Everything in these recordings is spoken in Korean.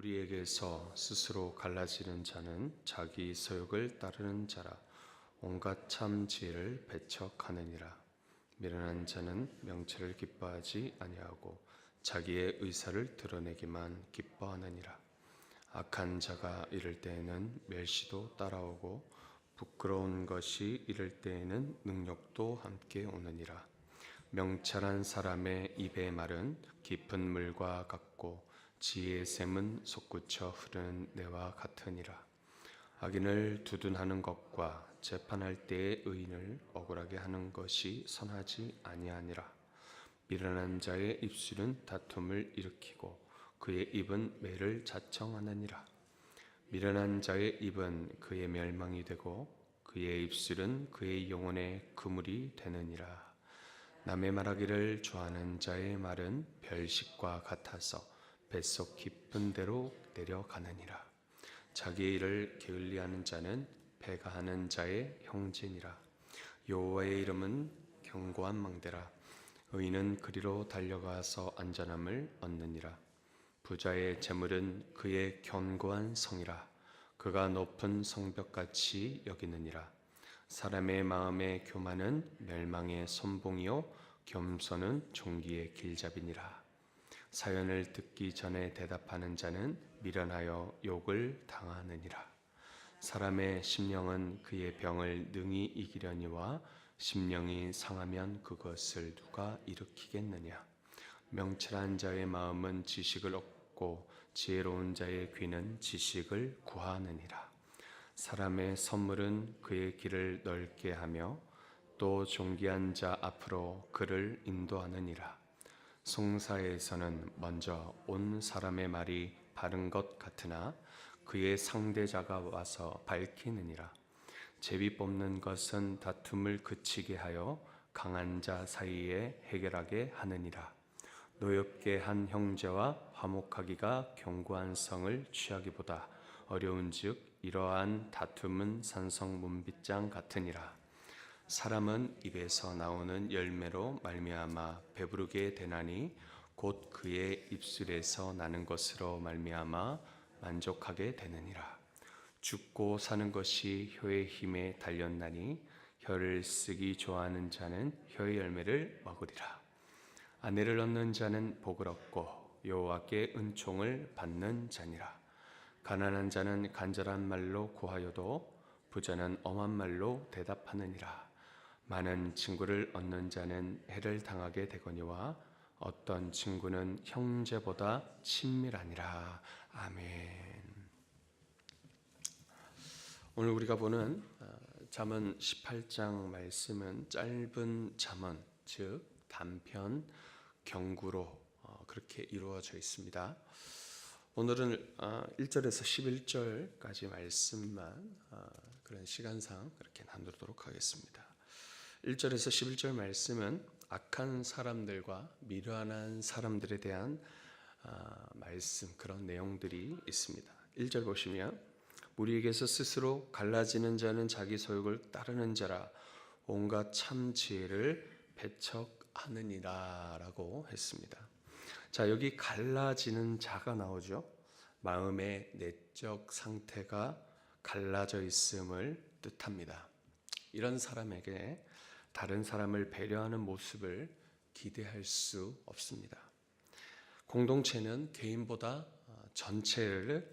우리에게서 스스로 갈라지는 자는 자기 소욕을 따르는 자라. 온갖 참 지혜를 배척하느니라. 미련한 자는 명철을 기뻐하지 아니하고 자기의 의사를 드러내기만 기뻐하느니라. 악한 자가 이를 때에는 멸시도 따라오고 부끄러운 것이 이를 때에는 능력도 함께 오느니라. 명철한 사람의 입의 말은 깊은 물과 같고 지혜의 샘은 솟구쳐 흐르는 내와 같으니라. 악인을 두둔하는 것과 재판할 때의 의인을 억울하게 하는 것이 선하지 아니하니라. 미련한 자의 입술은 다툼을 일으키고 그의 입은 매를 자청하느니라. 미련한 자의 입은 그의 멸망이 되고 그의 입술은 그의 영혼의 그물이 되느니라. 남의 말하기를 좋아하는 자의 말은 별식과 같아서 뱃속 깊은 데로 내려가느니라. 자기의 일을 게을리하는 자는 배가하는 자의 형제니라. 여호와의 이름은 견고한 망대라. 의인은 그리로 달려가서 안전함을 얻느니라. 부자의 재물은 그의 견고한 성이라. 그가 높은 성벽같이 여기느니라. 사람의 마음의 교만은 멸망의 선봉이요 겸손은 종기의 길잡이니라. 사연을 듣기 전에 대답하는 자는 미련하여 욕을 당하느니라. 사람의 심령은 그의 병을 능히 이기려니와 심령이 상하면 그것을 누가 일으키겠느냐. 명철한 자의 마음은 지식을 얻고 지혜로운 자의 귀는 지식을 구하느니라. 사람의 선물은 그의 길을 넓게 하며 또 존귀한 자 앞으로 그를 인도하느니라. 송사에서는 먼저 온 사람의 말이 바른 것 같으나 그의 상대자가 와서 밝히느니라. 제비 뽑는 것은 다툼을 그치게 하여 강한 자 사이에 해결하게 하느니라. 노엽게 한 형제와 화목하기가 견고한 성을 취하기보다 어려운즉 이러한 다툼은 산성 문빗장 같으니라. 사람은 입에서 나오는 열매로 말미암아 배부르게 되나니 곧 그의 입술에서 나는 것으로 말미암아 만족하게 되느니라. 죽고 사는 것이 혀의 힘에 달렸나니 혀를 쓰기 좋아하는 자는 혀의 열매를 먹으리라. 아내를 얻는 자는 복을 얻고 여호와께 은총을 받는 자니라. 가난한 자는 간절한 말로 구하여도 부자는 엄한 말로 대답하느니라. 많은 친구를 얻는 자는 해를 당하게 되거니와 어떤 친구는 형제보다 친밀하니라. 아멘. 오늘 우리가 보는 잠언 18장 말씀은 짧은 잠언, 즉 단편 경구로 그렇게 이루어져 있습니다. 오늘은 1절에서 11절까지 말씀만 그런 시간상 그렇게 나누도록 하겠습니다. 1절에서 11절 말씀은 악한 사람들과 미련한 사람들에 대한 말씀, 그런 내용들이 있습니다. 1절 보시면 우리에게서 스스로 갈라지는 자는 자기 소욕을 따르는 자라. 온갖 참 지혜를 배척하느니라 라고 했습니다. 자, 여기 갈라지는 자가 나오죠. 마음의 내적 상태가 갈라져 있음을 뜻합니다. 이런 사람에게 다른 사람을 배려하는 모습을 기대할 수 없습니다. 공동체는 개인보다 전체를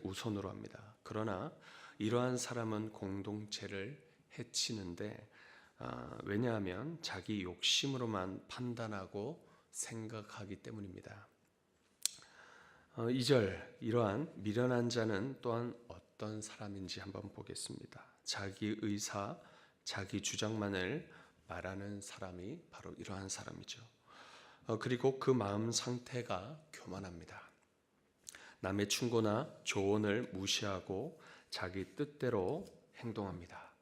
우선으로 합니다. 그러나 이러한 사람은 공동체를 해치는데 왜냐하면 자기 욕심으로만 판단하고 생각하기 때문입니다. 2절, 이러한 미련한 자는 또한 어떤 사람인지 한번 보겠습니다. 자기 의사, 자기 주장만을 말하는 사람이 바로 이러한 사람이죠. 그리고 그 마음 상태가 교만합니다. 남의 충고나 조언을 무시하고 자기 뜻대로 행동합니다.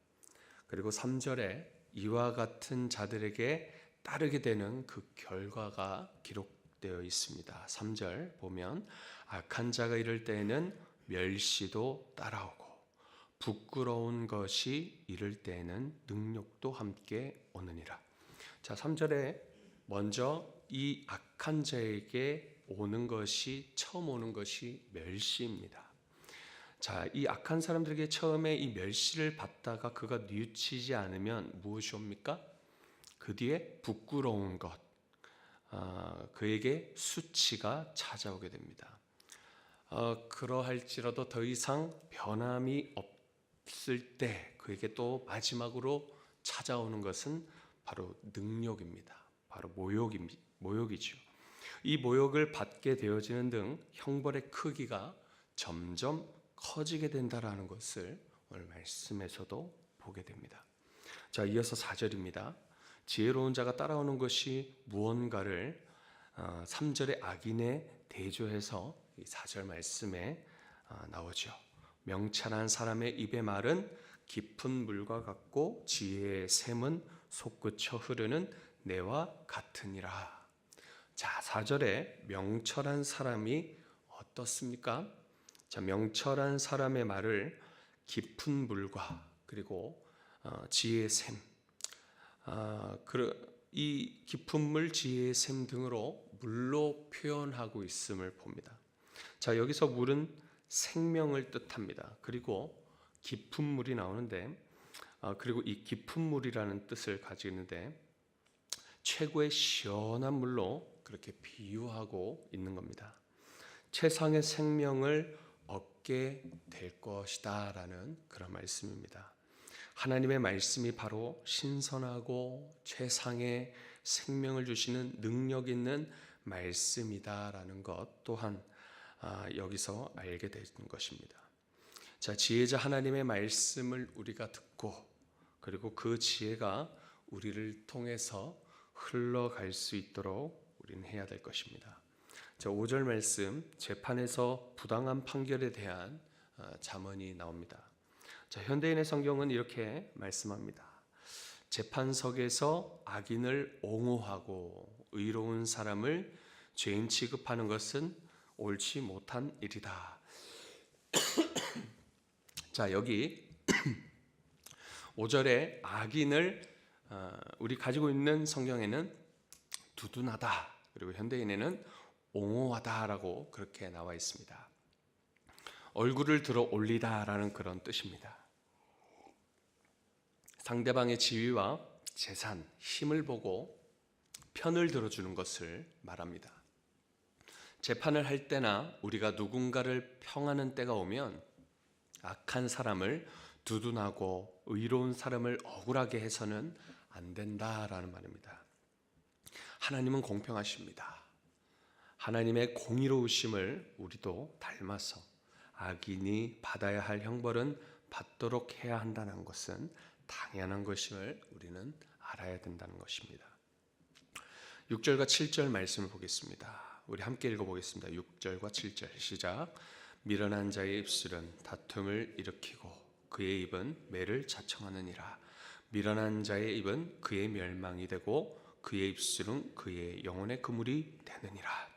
그리고 3절에 이와 같은 자들에게 따르게 되는 그 결과가 기록되어 있습니다. 3절 보면 악한 자가 이를 때에는 멸시도 따라오고 부끄러운 것이 이를 때에는 능력도 함께 오느니라. 자, 3절에 먼저 이 악한 자에게 처음 오는 것이 멸시입니다. 자, 이 악한 사람들에게 처음에 이 멸시를 받다가 그가 뉘우치지 않으면 무엇이 옵니까? 그 뒤에 부끄러운 것, 그에게 수치가 찾아오게 됩니다. 그러할지라도 더 이상 변함이 없을 때 그에게 또 마지막으로 찾아오는 것은 바로 능욕입니다. 바로 모욕이죠. 이 모욕을 받게 되어지는 등 형벌의 크기가 점점 커지게 된다라는 것을 오늘 말씀에서도 보게 됩니다. 자, 이어서 4절입니다. 지혜로운 자가 따라오는 것이 무언가를 3절의 악인에 대조해서 이 4절 말씀에 나오죠. 명철한 사람의 입의 말은 깊은 물과 같고 지혜의 샘은 솟구쳐 흐르는 내와 같으니라. 자, 4절에 명철한 사람이 어떻습니까? 자, 명철한 사람의 말을 깊은 물과 그리고 지혜의 샘, 이 깊은 물, 지혜의 샘 등으로 물로 표현하고 있음을 봅니다. 자, 여기서 물은 생명을 뜻합니다. 그리고 깊은 물이 나오는데, 그리고 이 깊은 물이라는 뜻을 가지고 있는데 최고의 시원한 물로 그렇게 비유하고 있는 겁니다. 최상의 생명을 얻게 될 것이다 라는 그런 말씀입니다. 하나님의 말씀이 바로 신선하고 최상의 생명을 주시는 능력 있는 말씀이다라는 것 또한 여기서 알게 되는 것입니다. 자, 지혜자 하나님의 말씀을 우리가 듣고 그리고 그 지혜가 우리를 통해서 흘러갈 수 있도록 우리는 해야 될 것입니다. 자, 5절 말씀, 재판에서 부당한 판결에 대한 잠언이 나옵니다. 자, 현대인의 성경은 이렇게 말씀합니다. 재판석에서 악인을 옹호하고 의로운 사람을 죄인 취급하는 것은 옳지 못한 일이다. 자, 여기 5절에 악인을 우리 가지고 있는 성경에는 두둔하다, 그리고 현대인에는 옹호하다라고 그렇게 나와 있습니다. 얼굴을 들어 올리다라는 그런 뜻입니다. 상대방의 지위와 재산, 힘을 보고 편을 들어주는 것을 말합니다. 재판을 할 때나 우리가 누군가를 평하는 때가 오면 악한 사람을 두둔하고 의로운 사람을 억울하게 해서는 안 된다라는 말입니다. 하나님은 공평하십니다. 하나님의 공의로우심을 우리도 닮아서 악인이 받아야 할 형벌은 받도록 해야 한다는 것은 당연한 것임을 우리는 알아야 된다는 것입니다. 6절과 7절 말씀을 보겠습니다. 우리 함께 읽어보겠습니다. 6절과 7절 시작. 미련한 자의 입술은 다툼을 일으키고 그의 입은 매를 자청하느니라. 미련한 자의 입은 그의 멸망이 되고 그의 입술은 그의 영혼의 그물이 되느니라.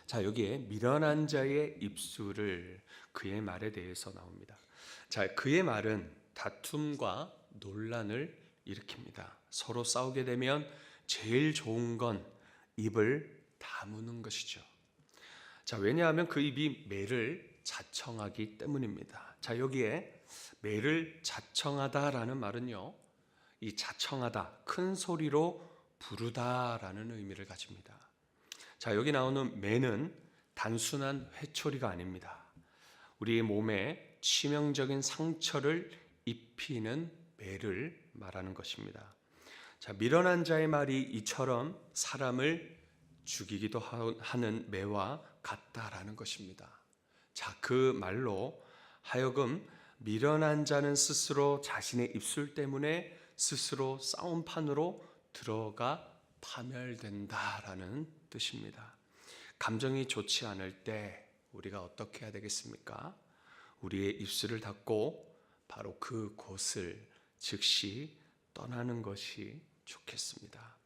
자, 여기에 미련한 자의 입술을 그의 말에 대해서 나옵니다. 자, 그의 말은 다툼과 논란을 일으킵니다. 서로 싸우게 되면 제일 좋은 건 입을 다무는 것이죠. 자, 왜냐하면 그 입이 매를 자청하기 때문입니다. 자, 여기에 매를 자청하다라는 말은요, 이 자청하다, 큰 소리로 부르다라는 의미를 가집니다. 자, 여기 나오는 매는 단순한 회초리가 아닙니다. 우리의 몸에 치명적인 상처를 입히는 매를 말하는 것입니다. 자, 미련한 자의 말이 이처럼 사람을 죽이기도 하는 매와 같다라는 것입니다. 자, 그 말로 하여금 미련한 자는 스스로 자신의 입술 때문에 스스로 싸움판으로 들어가 파멸된다라는 뜻입니다. 감정이 좋지 않을 때 우리가 어떻게 해야 되겠습니까? 우리의 입술을 닫고 바로 그 곳을 즉시 떠나는 것이 좋겠습니다.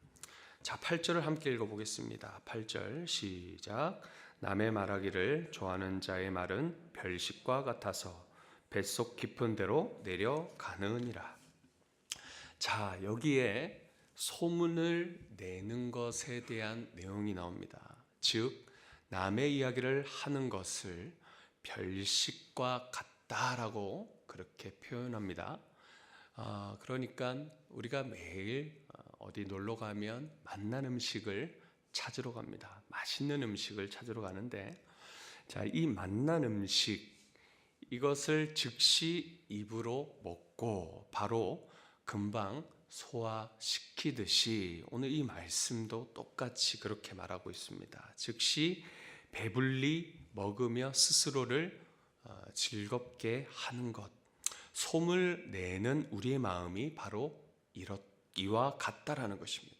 자, 8절을 함께 읽어보겠습니다. 8절 시작. 남의 말하기를 좋아하는 자의 말은 별식과 같아서 뱃속 깊은 데로 내려가느니라. 자, 여기에 소문을 내는 것에 대한 내용이 나옵니다. 즉, 남의 이야기를 하는 것을 별식과 같다라고 그렇게 표현합니다. 그러니까 우리가 매일 어디 놀러 가면 맛난 음식을 찾으러 갑니다. 맛있는 음식을 찾으러 가는데, 자, 이 맛난 음식, 이것을 즉시 입으로 먹고 바로 금방 소화시키듯이 오늘 이 말씀도 똑같이 그렇게 말하고 있습니다. 즉시 배불리 먹으며 스스로를 즐겁게 하는 것, 솜을 내는 우리의 마음이 바로 이와 같다라는 것입니다.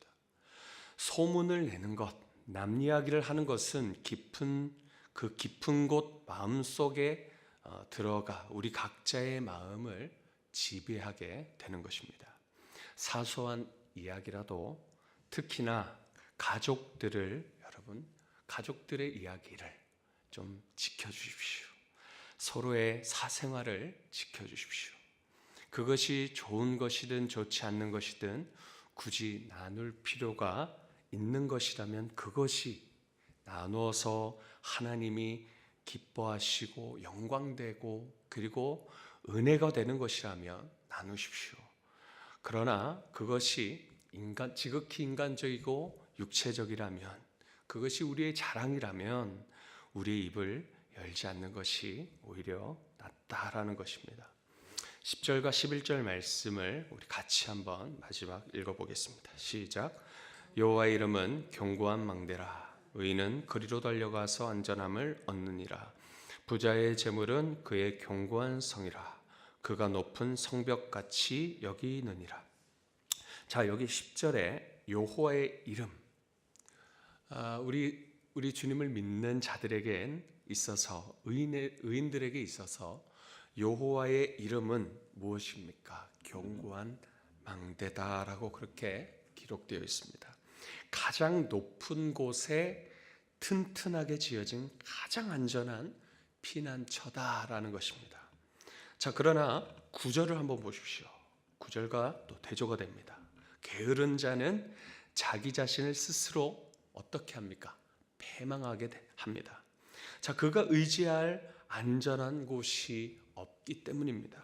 소문을 내는 것, 남 이야기를 하는 것은 깊은 곳 마음속에 들어가 우리 각자의 마음을 지배하게 되는 것입니다. 사소한 이야기라도 특히나 가족들의 이야기를 좀 지켜주십시오. 서로의 사생활을 지켜주십시오. 그것이 좋은 것이든 좋지 않는 것이든 굳이 나눌 필요가 있는 것이라면 그것이 나누어서 하나님이 기뻐하시고 영광되고 그리고 은혜가 되는 것이라면 나누십시오. 그러나 그것이 지극히 인간적이고 육체적이라면, 그것이 우리의 자랑이라면 우리의 입을 열지 않는 것이 오히려 낫다라는 것입니다. 10절과 11절 말씀을 우리 같이 한번 마지막 읽어보겠습니다. 시작. 여호와의 이름은 견고한 망대라. 의인은 그리로 달려가서 안전함을 얻느니라. 부자의 재물은 그의 견고한 성이라. 그가 높은 성벽같이 여기느니라. 자, 여기 10절에 여호와의 이름, 우리 주님을 믿는 자들에게 있어서, 의인들에게 있어서 여호와의 이름은 무엇입니까? 견고한 망대다라고 그렇게 기록되어 있습니다. 가장 높은 곳에 튼튼하게 지어진 가장 안전한 피난처다라는 것입니다. 자, 그러나 9절을 한번 보십시오. 9절과 또 대조가 됩니다. 게으른 자는 자기 자신을 스스로 어떻게 합니까? 패망하게 합니다. 자, 그가 의지할 안전한 곳이 없기 때문입니다.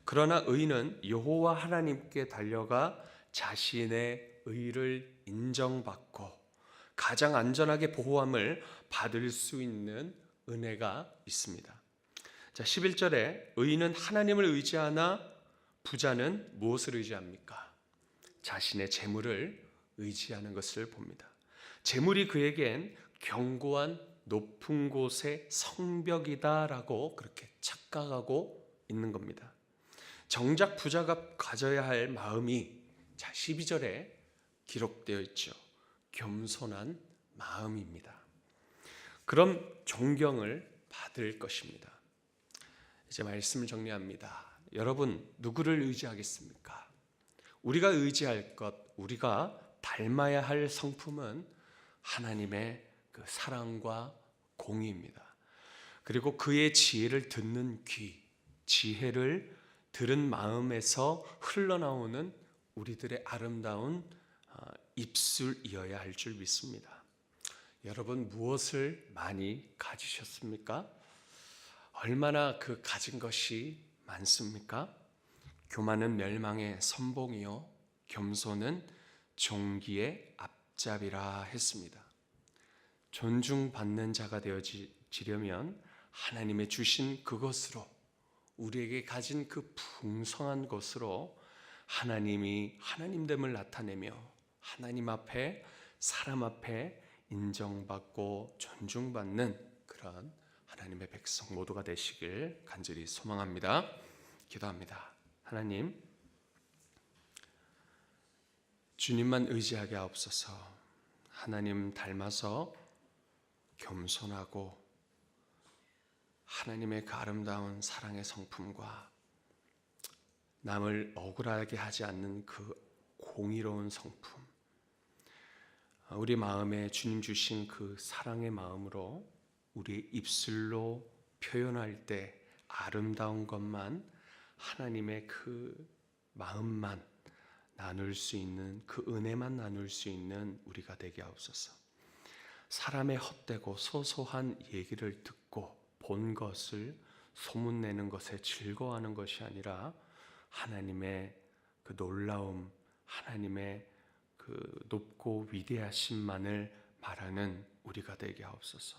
그러나 의인은 여호와 하나님께 달려가 자신의 의를 인정받고 가장 안전하게 보호함을 받을 수 있는 은혜가 있습니다. 자, 11절에 의인은 하나님을 의지하나 부자는 무엇을 의지합니까? 자신의 재물을 의지하는 것을 봅니다. 재물이 그에겐 견고한 높은 곳의 성벽이다라고 그렇게 착각하고 있는 겁니다. 정작 부자가 가져야 할 마음이, 자, 12절에 기록되어 있죠. 겸손한 마음입니다. 그럼 존경을 받을 것입니다. 이제 말씀을 정리합니다. 여러분, 누구를 의지하겠습니까? 우리가 의지할 것, 우리가 닮아야 할 성품은 하나님의 그 사랑과 공의입니다. 그리고 그의 지혜를 듣는 귀, 지혜를 들은 마음에서 흘러나오는 우리들의 아름다운 입술이어야 할 줄 믿습니다. 여러분, 무엇을 많이 가지셨습니까? 얼마나 그 가진 것이 많습니까? 교만은 멸망의 선봉이요 겸손은 존귀의 앞잡이라 했습니다. 존중받는 자가 되어지려면 하나님의 주신 그것으로, 우리에게 가진 그 풍성한 것으로 하나님이 하나님됨을 나타내며 하나님 앞에, 사람 앞에 인정받고 존중받는 그런 하나님의 백성 모두가 되시길 간절히 소망합니다. 기도합니다. 하나님, 주님만 의지하게 하옵소서. 하나님 닮아서 겸손하고 하나님의 그 아름다운 사랑의 성품과 남을 억울하게 하지 않는 그 공의로운 성품, 우리 마음에 주님 주신 그 사랑의 마음으로 우리 입술로 표현할 때 아름다운 것만, 하나님의 그 마음만 나눌 수 있는, 그 은혜만 나눌 수 있는 우리가 되게 하옵소서. 사람의 헛되고 소소한 얘기를 듣고 본 것을 소문내는 것에 즐거워하는 것이 아니라 하나님의 그 놀라움, 하나님의 그 높고 위대하심만을 말하는 우리가 되게 하옵소서.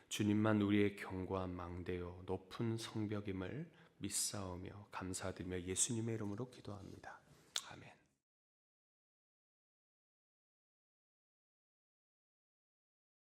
주님만 우리의 견고한 망대요 높은 성벽임을 믿사오며 감사드리며 예수님의 이름으로 기도합니다.